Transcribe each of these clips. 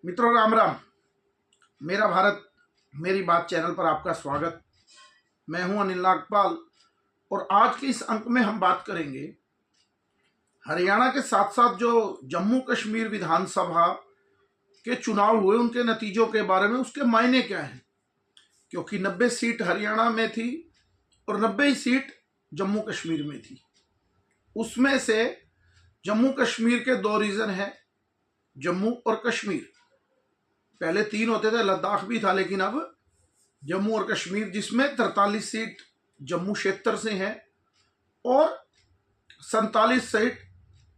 मित्रों राम राम। मेरा भारत मेरी बात चैनल पर आपका स्वागत। मैं हूं अनिल नागपाल और आज के इस अंक में हम बात करेंगे हरियाणा के साथ साथ जो जम्मू कश्मीर विधानसभा के चुनाव हुए उनके नतीजों के बारे में, उसके मायने क्या हैं। क्योंकि 90 सीट हरियाणा में थी और 90 ही सीट जम्मू कश्मीर में थी। उसमें से जम्मू कश्मीर के दो रीजन हैं, जम्मू और कश्मीर। पहले 3 होते थे, लद्दाख भी था, लेकिन अब जम्मू और कश्मीर, जिसमें 43 सीट जम्मू क्षेत्र से हैं और 47 सीट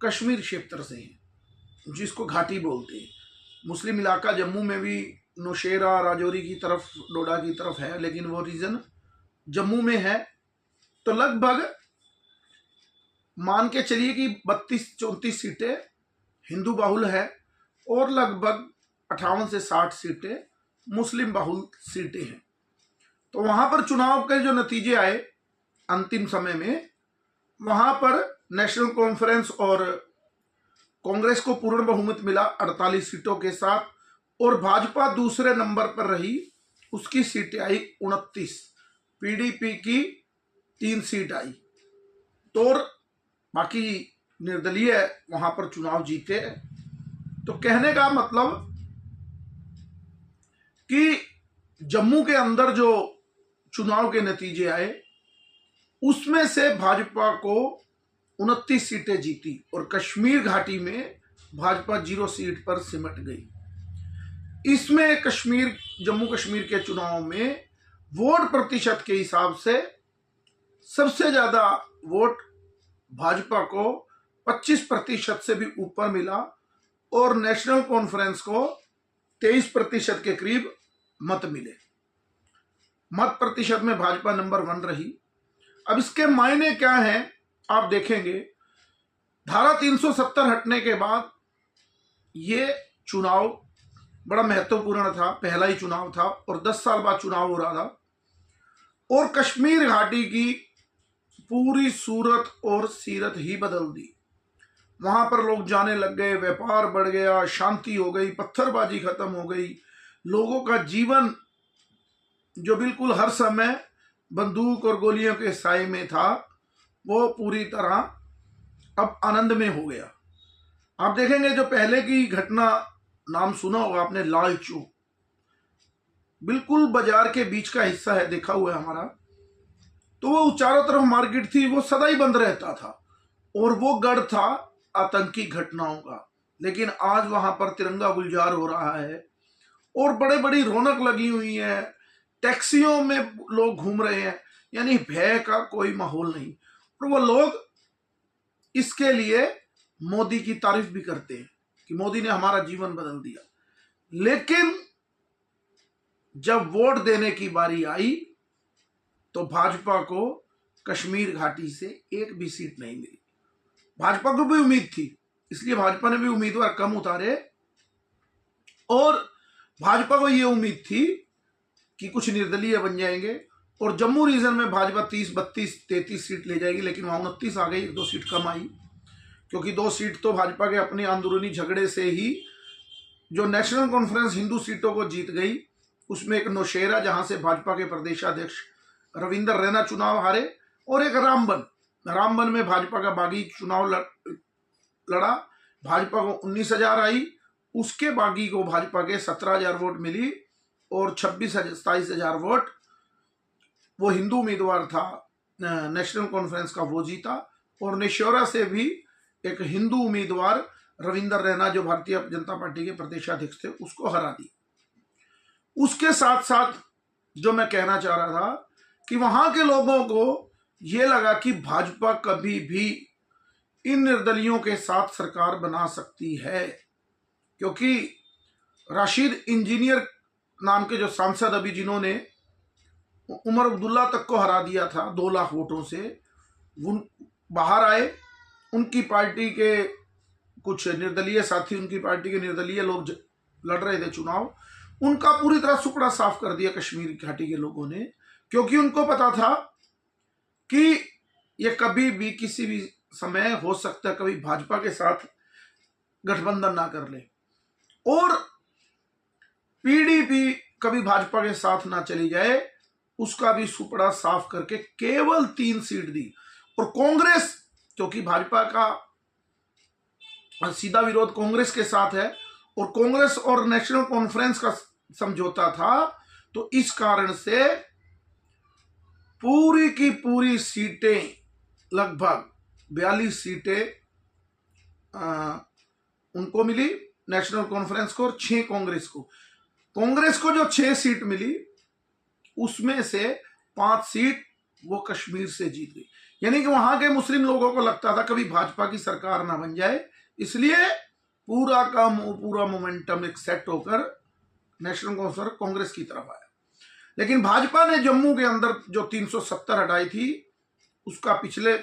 कश्मीर क्षेत्र से हैं, जिसको घाटी बोलते हैं। मुस्लिम इलाका जम्मू में भी नौशेरा, राजौरी की तरफ, डोडा की तरफ है, लेकिन वो रीजन जम्मू में है। तो लगभग मान के चलिए कि 32-34 सीटें हिंदू बाहुल है और लगभग 58 से 60 सीटें मुस्लिम बाहुल सीटें हैं। तो वहां पर चुनाव के जो नतीजे आए अंतिम समय में, वहां पर नेशनल कॉन्फ्रेंस और कांग्रेस को पूर्ण बहुमत मिला 48 सीटों के साथ, और भाजपा दूसरे नंबर पर रही, उसकी सीटें आई 29। पीडीपी की 3 सीट आई, तो बाकी निर्दलीय वहां पर चुनाव जीते। तो कहने का मतलब कि जम्मू के अंदर जो चुनाव के नतीजे आए उसमें से भाजपा को 29 सीटें जीती और कश्मीर घाटी में भाजपा 0 सीट पर सिमट गई। इसमें जम्मू कश्मीर के चुनाव में वोट प्रतिशत के हिसाब से सबसे ज्यादा वोट भाजपा को 25% से भी ऊपर मिला और नेशनल कॉन्फ्रेंस को 23% के करीब मत मिले। मत प्रतिशत में भाजपा नंबर 1 रही। अब इसके मायने क्या हैं आप देखेंगे। धारा 370 हटने के बाद ये चुनाव बड़ा महत्वपूर्ण था, पहला ही चुनाव था और 10 साल बाद चुनाव हो रहा था, और कश्मीर घाटी की पूरी सूरत और सीरत ही बदल दी। वहां पर लोग जाने लग गए, व्यापार बढ़ गया, शांति हो गई, पत्थरबाजी खत्म हो गई। लोगों का जीवन जो बिल्कुल हर समय बंदूक और गोलियों के साए में था, वो पूरी तरह अब आनंद में हो गया। आप देखेंगे जो पहले की घटना, नाम सुना होगा आपने, लाल चौक, बिल्कुल बाजार के बीच का हिस्सा है, देखा हुआ है हमारा। तो वो चारों तरफ मार्केट थी, वो सदा ही बंद रहता था और वो गढ़ था आतंकी घटनाओं का। लेकिन आज वहां पर तिरंगा गुलजार हो रहा है और बड़े बड़ी रौनक लगी हुई है, टैक्सियों में लोग घूम रहे हैं, यानी भय का कोई माहौल नहीं। और वो लोग इसके लिए मोदी की तारीफ भी करते हैं कि मोदी ने हमारा जीवन बदल दिया। लेकिन जब वोट देने की बारी आई तो भाजपा को कश्मीर घाटी से एक भी सीट नहीं मिली। भाजपा को भी उम्मीद थी, इसलिए भाजपा ने भी उम्मीदवार कम उतारे और भाजपा को यह उम्मीद थी कि कुछ निर्दलीय बन जाएंगे और जम्मू रीजन में भाजपा 30, 32, 33 सीट ले जाएगी। लेकिन वहां 29 आ गई, 2 सीट कम आई, क्योंकि 2 सीट तो भाजपा के अपने अंदरूनी झगड़े से ही जो नेशनल कॉन्फ्रेंस हिंदू सीटों को जीत गई, उसमें एक नौशेरा जहां से भाजपा के प्रदेशाध्यक्ष रविंदर रैना चुनाव हारे, और एक रामबन में भाजपा का बागी चुनाव लड़ा। भाजपा को 19,000 आई, उसके बागी को भाजपा के 17,000 वोट मिली और 27,000 वोट वो हिंदू उम्मीदवार था नेशनल कॉन्फ्रेंस का, वो जीता। और नेशोरा से भी एक हिंदू उम्मीदवार रविंदर रैना, जो भारतीय जनता पार्टी के प्रदेशाध्यक्ष थे, उसको हरा दी। उसके साथ साथ जो मैं कहना चाह रहा था कि वहां के लोगों को यह लगा कि भाजपा कभी भी इन निर्दलियों के साथ सरकार बना सकती है, क्योंकि राशिद इंजीनियर नाम के जो सांसद अभी, जिन्होंने उमर अब्दुल्ला तक को हरा दिया था 2 लाख वोटों से, वो बाहर आए। उनकी पार्टी के कुछ निर्दलीय साथी, उनकी पार्टी के निर्दलीय लोग लड़ रहे थे चुनाव, उनका पूरी तरह सुपड़ा साफ कर दिया कश्मीर घाटी के लोगों ने, क्योंकि उनको पता था कि ये कभी भी किसी भी समय हो सकता है कभी भाजपा के साथ गठबंधन ना कर ले। और टीडीपी कभी भाजपा के साथ ना चली जाए, उसका भी सुपड़ा साफ करके केवल 3 सीट दी। और कांग्रेस, क्योंकि भाजपा का सीधा विरोध कांग्रेस के साथ है और कांग्रेस और नेशनल कॉन्फ्रेंस का समझौता था, तो इस कारण से पूरी की पूरी सीटें, लगभग 42 सीटें उनको मिली, नेशनल कॉन्फ्रेंस को, और 6 कांग्रेस को। कांग्रेस को जो 6 सीट मिली, उसमें से 5 सीट वो कश्मीर से जीत गई। यानी कि वहां के मुस्लिम लोगों को लगता था कभी भाजपा की सरकार ना बन जाए, इसलिए पूरा मोमेंटम एक सेट होकर नेशनल कॉन्फ्रेंस कांग्रेस की तरफ आया। लेकिन भाजपा ने जम्मू के अंदर जो 370 हटाई थी, उसका पिछले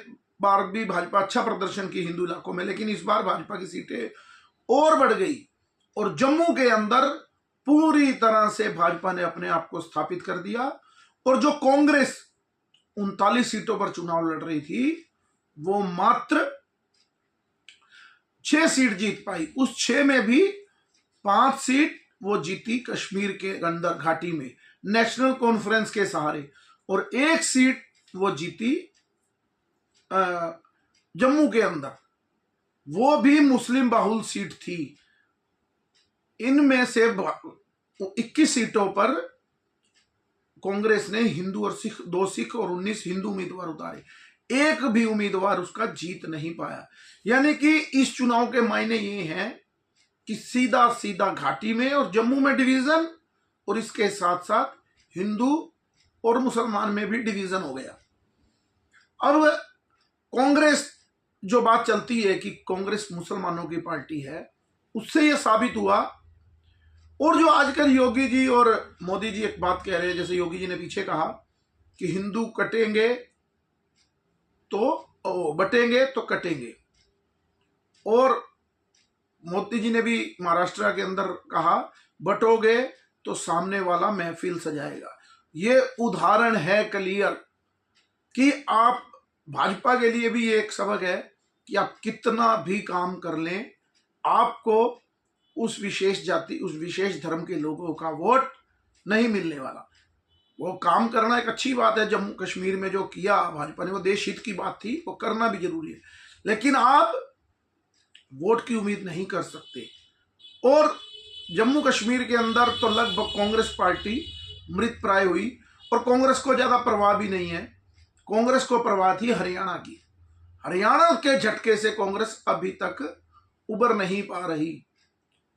बार भी भाजपा अच्छा प्रदर्शन की हिंदू इलाकों में, लेकिन इस बार भाजपा की सीटें और बढ़ गई और जम्मू के अंदर पूरी तरह से भाजपा ने अपने आप को स्थापित कर दिया। और जो कांग्रेस 39 सीटों पर चुनाव लड़ रही थी, वो मात्र 6 सीट जीत पाई। उस 6 में भी 5 सीट वो जीती कश्मीर के अंदर घाटी में नेशनल कॉन्फ्रेंस के सहारे, और 1 सीट वो जीती जम्मू के अंदर, वो भी मुस्लिम बाहुल सीट थी। इनमें से 21 सीटों पर कांग्रेस ने हिंदू और सिख, 2 सिख और 19 हिंदू उम्मीदवार उतारे, एक भी उम्मीदवार उसका जीत नहीं पाया। यानी कि इस चुनाव के मायने ये हैं कि सीधा सीधा घाटी में और जम्मू में डिवीजन, और इसके साथ साथ हिंदू और मुसलमान में भी डिवीजन हो गया। अब कांग्रेस, जो बात चलती है कि कांग्रेस मुसलमानों की पार्टी है, उससे यह साबित हुआ। और जो आजकल योगी जी और मोदी जी एक बात कह रहे हैं, जैसे योगी जी ने पीछे कहा कि हिंदू कटेंगे तो बटेंगे तो कटेंगे, और मोदी जी ने भी महाराष्ट्र के अंदर कहा बटोगे तो सामने वाला महफिल सजाएगा। ये उदाहरण है क्लियर कि आप, भाजपा के लिए भी ये एक सबक है कि आप कितना भी काम कर लें, आपको उस विशेष जाति, उस विशेष धर्म के लोगों का वोट नहीं मिलने वाला। वो काम करना एक अच्छी बात है, जम्मू कश्मीर में जो किया भाजपा ने वो देश हित की बात थी, वो करना भी जरूरी है, लेकिन आप वोट की उम्मीद नहीं कर सकते। और जम्मू कश्मीर के अंदर तो लगभग कांग्रेस पार्टी मृत प्राय हुई, और कांग्रेस को ज्यादा परवाह भी नहीं है। कांग्रेस को परवाह थी हरियाणा की। हरियाणा के झटके से कांग्रेस अभी तक उबर नहीं पा रही।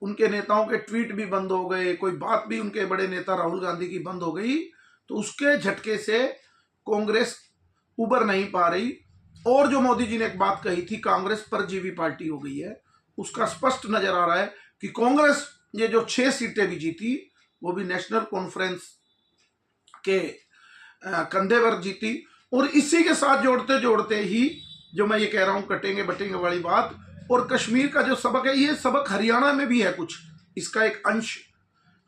उनके नेताओं के ट्वीट भी बंद हो गए, कोई बात भी उनके बड़े नेता राहुल गांधी की बंद हो गई, तो उसके झटके से कांग्रेस उबर नहीं पा रही। और जो मोदी जी ने एक बात कही थी, कांग्रेस परजीवी पार्टी हो गई है, उसका स्पष्ट नजर आ रहा है कि कांग्रेस ये जो 6 सीटें भी जीती, वो भी नेशनल कॉन्फ्रेंस के कंधे पर जीती। और इसी के साथ जोड़ते जोड़ते ही जो मैं ये कह रहा हूं कटेंगे बटेंगे वाली बात, और कश्मीर का जो सबक है, ये सबक हरियाणा में भी है कुछ, इसका एक अंश।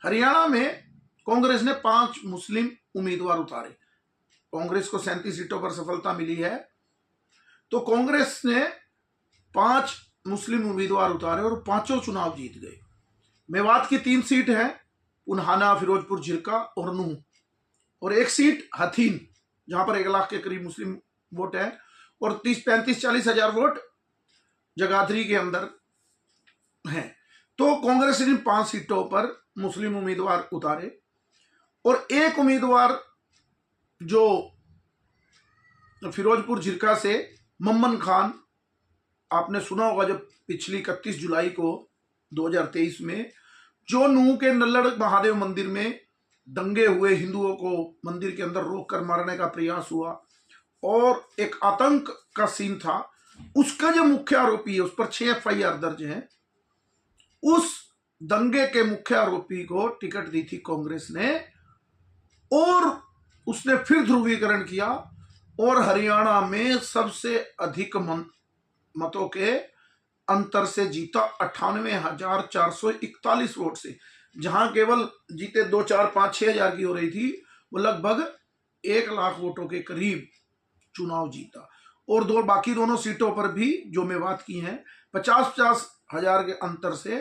हरियाणा में कांग्रेस ने 5 मुस्लिम उम्मीदवार उतारे, कांग्रेस को 37 सीटों पर सफलता मिली है, तो कांग्रेस ने 5 मुस्लिम उम्मीदवार उतारे और 5 चुनाव जीत गए। मेवात की 3 सीट है, उन्हाना, फिरोजपुर, झिरका और नूह, और 1 सीट हथीन, जहां पर 1 लाख के करीब मुस्लिम वोट है, और 35-40 हजार वोट जगाधरी के अंदर है। तो कांग्रेस ने 5 सीटों पर मुस्लिम उम्मीदवार उतारे, और 1 उम्मीदवार जो फिरोजपुर झिरका से मम्मन खान, आपने सुना होगा, जब पिछली 31 जुलाई को 2023 में जो नूह के नल्लड़ महादेव मंदिर में दंगे हुए, हिंदुओं को मंदिर के अंदर रोककर मारने का प्रयास हुआ और एक आतंक का सीन था, उसका जो मुख्य आरोपी है, उस पर 6 FIR दर्ज हैं। उस दंगे के मुख्य आरोपी को टिकट दी थी कांग्रेस ने, और उसने फिर ध्रुवीकरण किया और हरियाणा में सबसे अधिक मतों के अंतर से जीता, 98,441 वोट से। जहां केवल जीते 2, 4, 5, 6 हजार की हो रही थी, वो लगभग 1 लाख वोटों के करीब चुनाव जीता। और बाकी दोनों सीटों पर भी जो मेवात की हैं, 50-50 हजार के अंतर से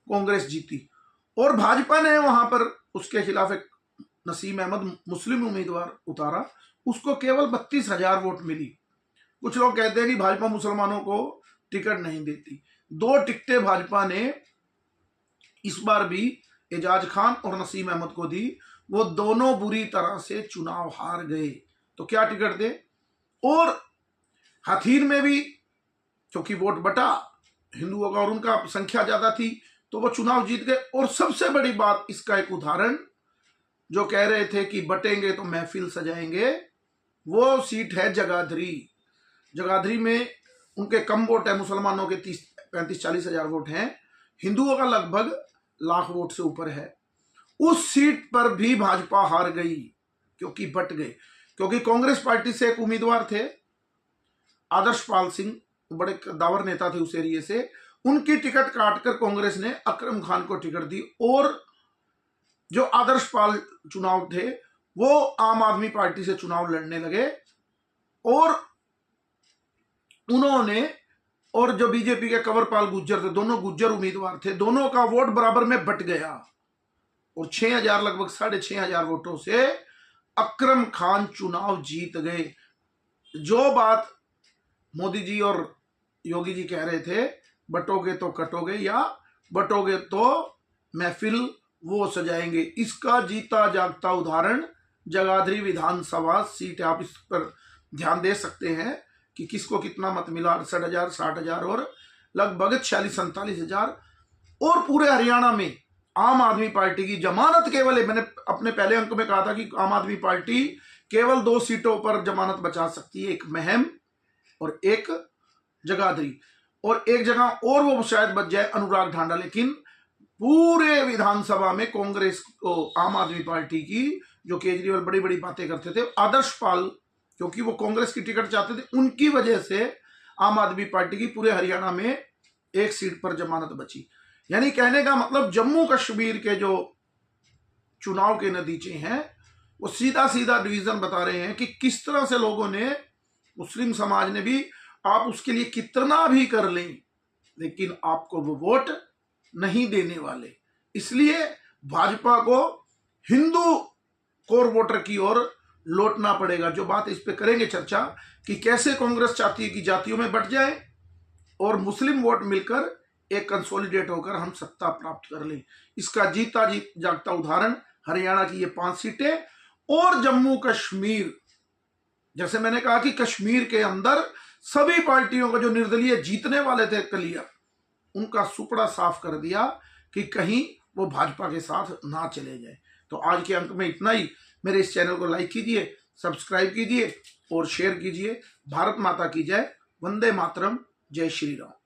कांग्रेस जीती। और भाजपा ने वहां पर उसके खिलाफ एक नसीम अहमद मुस्लिम उम्मीदवार उतारा, उसको केवल 32,000 वोट मिली। कुछ लोग कहते हैं कि भाजपा मुसलमानों को टिकट नहीं देती। 2 टिकटें भाजपा ने इस बार भी एजाज खान और नसीम अहमद को दी, वो दोनों बुरी तरह से चुनाव हार गए। तो क्या टिकट दे? और हथीर में भी क्योंकि वोट बटा हिंदुओं का और उनका संख्या ज्यादा थी तो वो चुनाव जीत गए। और सबसे बड़ी बात, इसका एक उदाहरण, जो कह रहे थे कि बटेंगे तो महफिल सजाएंगे, वो सीट है जगाधरी। जगाधरी में उनके कम वोट है, मुसलमानों के 35-40 हजार वोट हैं, हिंदुओं का लगभग लाख वोट से ऊपर है। उस सीट पर भी भाजपा हार गई क्योंकि बट गए। क्योंकि कांग्रेस पार्टी से एक उम्मीदवार थे आदर्श पाल सिंह, बड़े दावर नेता थे उस एरिए से, उनकी टिकट काटकर कांग्रेस ने अकरम खान को टिकट दी। और जो आदर्श पाल चुनाव थे वो आम आदमी पार्टी से चुनाव लड़ने लगे और उन्होंने, और जो बीजेपी के कंवरपाल गुज्जर थे, दोनों गुज्जर उम्मीदवार थे, दोनों का वोट बराबर में बट गया और 6,000 लगभग 6,500 वोटों से अकरम खान चुनाव जीत गए। जो बात मोदी जी और योगी जी कह रहे थे, बटोगे तो कटोगे या बटोगे तो महफिल वो सजाएंगे, इसका जीता जागता उदाहरण जगाधरी विधानसभा सीट है। आप इस पर ध्यान दे सकते हैं कि किसको कितना मत मिला, 68,000, 60,000 और लगभग 46-47 हजार। और पूरे हरियाणा में आम आदमी पार्टी की जमानत केवल, मैंने अपने पहले अंक में कहा था कि आम आदमी पार्टी केवल 2 सीटों पर जमानत बचा सकती है, एक महम और एक जगाधरी, और एक जगह और वो शायद बच जाए अनुराग ढांडा। लेकिन पूरे विधानसभा में कांग्रेस को, आम आदमी पार्टी की, जो केजरीवाल बड़ी बड़ी बातें करते थे, आदर्श पाल क्योंकि वो कांग्रेस की टिकट चाहते थे, उनकी वजह से आम आदमी पार्टी की पूरे हरियाणा में एक सीट पर जमानत बची। यानी कहने का मतलब जम्मू कश्मीर के जो चुनाव के नतीजे हैं वो सीधा सीधा डिवीजन बता रहे हैं कि किस तरह से लोगों ने, मुस्लिम समाज ने भी, आप उसके लिए कितना भी कर लें लेकिन आपको वो वोट नहीं देने वाले। इसलिए भाजपा को हिंदू कोर वोटर की ओर लौटना पड़ेगा। जो बात इस पे करेंगे चर्चा कि कैसे कांग्रेस चाहती है कि जातियों में बट जाए और मुस्लिम वोट मिलकर एक कंसोलिडेट होकर हम सत्ता प्राप्त कर लें। इसका जीता जागता उदाहरण हरियाणा की ये 5 सीटें और जम्मू कश्मीर। जैसे मैंने कहा कि कश्मीर के अंदर सभी पार्टियों का जो निर्दलीय जीतने वाले थे क्लियर, उनका सुपड़ा साफ कर दिया कि कहीं वो भाजपा के साथ ना चले जाए। तो आज के अंक में इतना ही। मेरे इस चैनल को लाइक कीजिए, सब्सक्राइब कीजिए और शेयर कीजिए। भारत माता की जय। वंदे मातरम। जय श्री राम।